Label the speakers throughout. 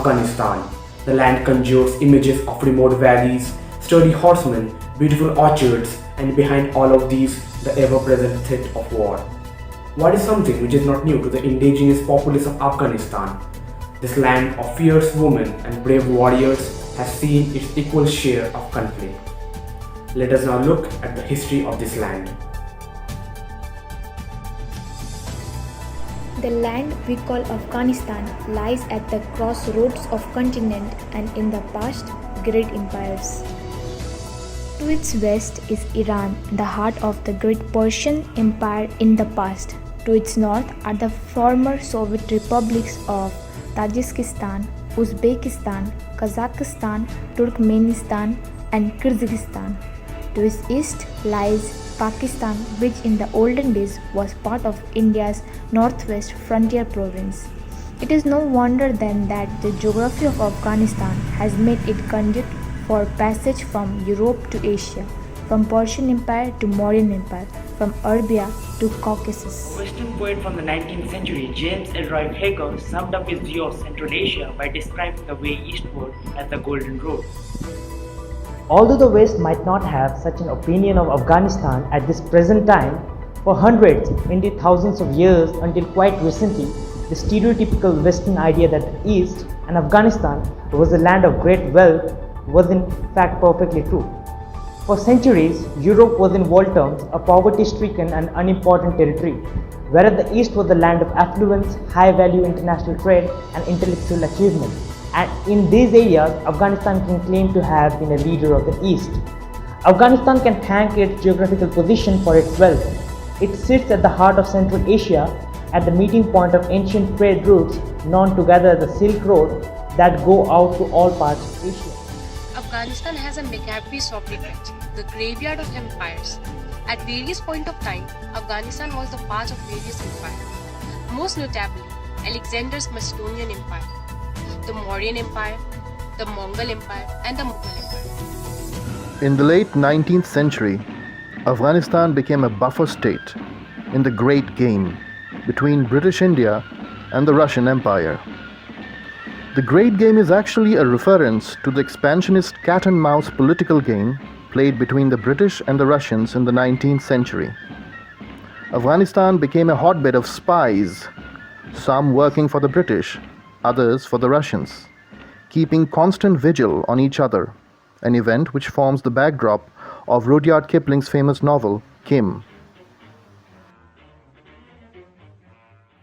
Speaker 1: Afghanistan. The land conjures images of remote valleys, sturdy horsemen, beautiful orchards, and behind all of these, the ever-present threat of war. War is something which is not new to the indigenous populace of Afghanistan. This land of fierce women and brave warriors has seen its equal share of conflict. Let us now look at the history of this land.
Speaker 2: The land we call Afghanistan lies at the crossroads of continent and in the past, great empires. To its west is Iran, the heart of the great Persian Empire in the past. To its north are the former Soviet republics of Tajikistan, Uzbekistan, Kazakhstan, Turkmenistan, and Kyrgyzstan. To its east lies Pakistan, which in the olden days was part of India's northwest frontier province. It is no wonder then that the geography of Afghanistan has made it conduit for passage from Europe to Asia, from Persian Empire to Mauryan Empire, from Arabia to Caucasus.
Speaker 3: A Western poet from the 19th century, James Elroy Hager, summed up his view of Central Asia by describing the way eastward as the Golden Road.
Speaker 4: Although the West might not have such an opinion of Afghanistan at this present time, for hundreds, indeed thousands of years until quite recently, the stereotypical Western idea that the East and Afghanistan was a land of great wealth was in fact perfectly true. For centuries, Europe was in world terms a poverty-stricken and unimportant territory, whereas the East was a land of affluence, high-value international trade and intellectual achievement. And in these areas, Afghanistan can claim to have been a leader of the East. Afghanistan can thank its geographical position for its wealth. It sits at the heart of Central Asia, at the meeting point of ancient trade routes known together as the Silk Road that go out to all parts of Asia.
Speaker 5: Afghanistan has a macabre sovereign rich, the graveyard of empires. At various points of time, Afghanistan was the path of various empires. Most notably, Alexander's Macedonian Empire, the Mauryan Empire, the Mongol Empire, and the Mughal Empire.
Speaker 6: In the late 19th century, Afghanistan became a buffer state in the great game between British India and the Russian Empire. The Great Game is actually a reference to the expansionist cat and mouse political game played between the British and the Russians in the 19th century. Afghanistan became a hotbed of spies, some working for the British, others for the Russians, keeping constant vigil on each other, an event which forms the backdrop of Rudyard Kipling's famous novel, Kim.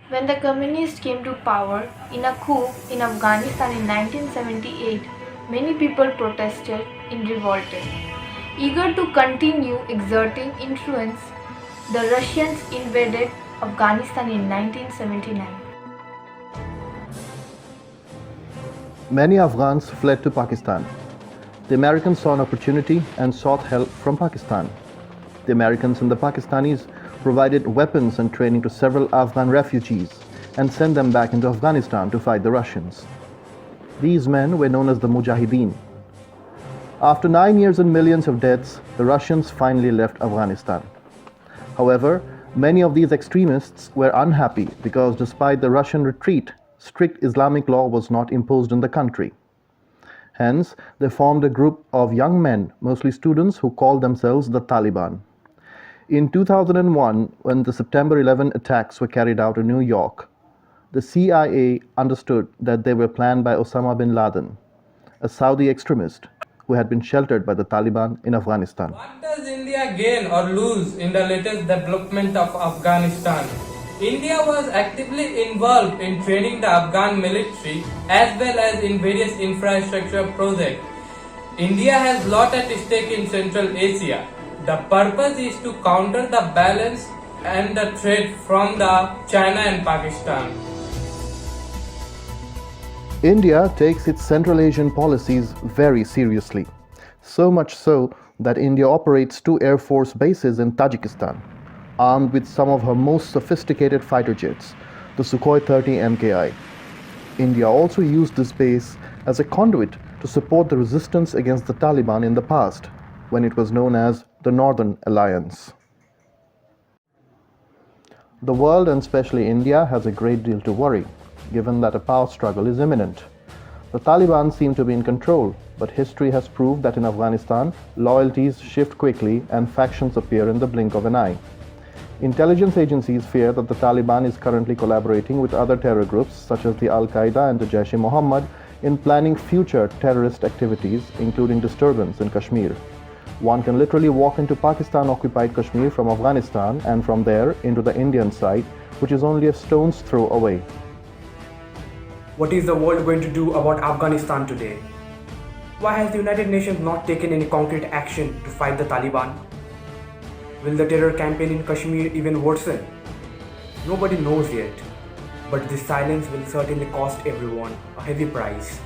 Speaker 7: When the communists came to power in a coup in Afghanistan in 1978, many people protested and revolted. Eager to continue exerting influence, the Russians invaded Afghanistan in 1979.
Speaker 6: Many Afghans fled to Pakistan. The Americans saw an opportunity and sought help from Pakistan. The Americans and the Pakistanis provided weapons and training to several Afghan refugees and sent them back into Afghanistan to fight the Russians. These men were known as the Mujahideen. After 9 years and millions of deaths, the Russians finally left Afghanistan. However, many of these extremists were unhappy because despite the Russian retreat, strict Islamic law was not imposed in the country. Hence, they formed a group of young men, mostly students, who called themselves the Taliban. In 2001, when the September 11 attacks were carried out in New York, the CIA understood that they were planned by Osama bin Laden, a Saudi extremist who had been sheltered by the Taliban in Afghanistan.
Speaker 8: What does India gain or lose in the latest development of Afghanistan? India was actively involved in training the Afghan military as well as in various infrastructure projects. India has lot at stake in Central Asia. The purpose is to counter the balance and the threat from the China and Pakistan.
Speaker 6: India takes its Central Asian policies very seriously, so much so that India operates 2 Air Force bases in Tajikistan, armed with some of her most sophisticated fighter jets, the Sukhoi 30 MKI. India also used this base as a conduit to support the resistance against the Taliban in the past, when it was known as the Northern Alliance. The world, and especially India, has a great deal to worry, given that a power struggle is imminent. The Taliban seem to be in control, but history has proved that in Afghanistan, loyalties shift quickly and factions appear in the blink of an eye. Intelligence agencies fear that the Taliban is currently collaborating with other terror groups such as the Al-Qaeda and the Jaish-e-Mohammed in planning future terrorist activities, including disturbance in Kashmir. One can literally walk into Pakistan-occupied Kashmir from Afghanistan and from there into the Indian side, which is only a stone's throw away.
Speaker 1: What is the world going to do about Afghanistan today? Why has the United Nations not taken any concrete action to fight the Taliban? Will the terror campaign in Kashmir even worsen? Nobody knows yet, but this silence will certainly cost everyone a heavy price.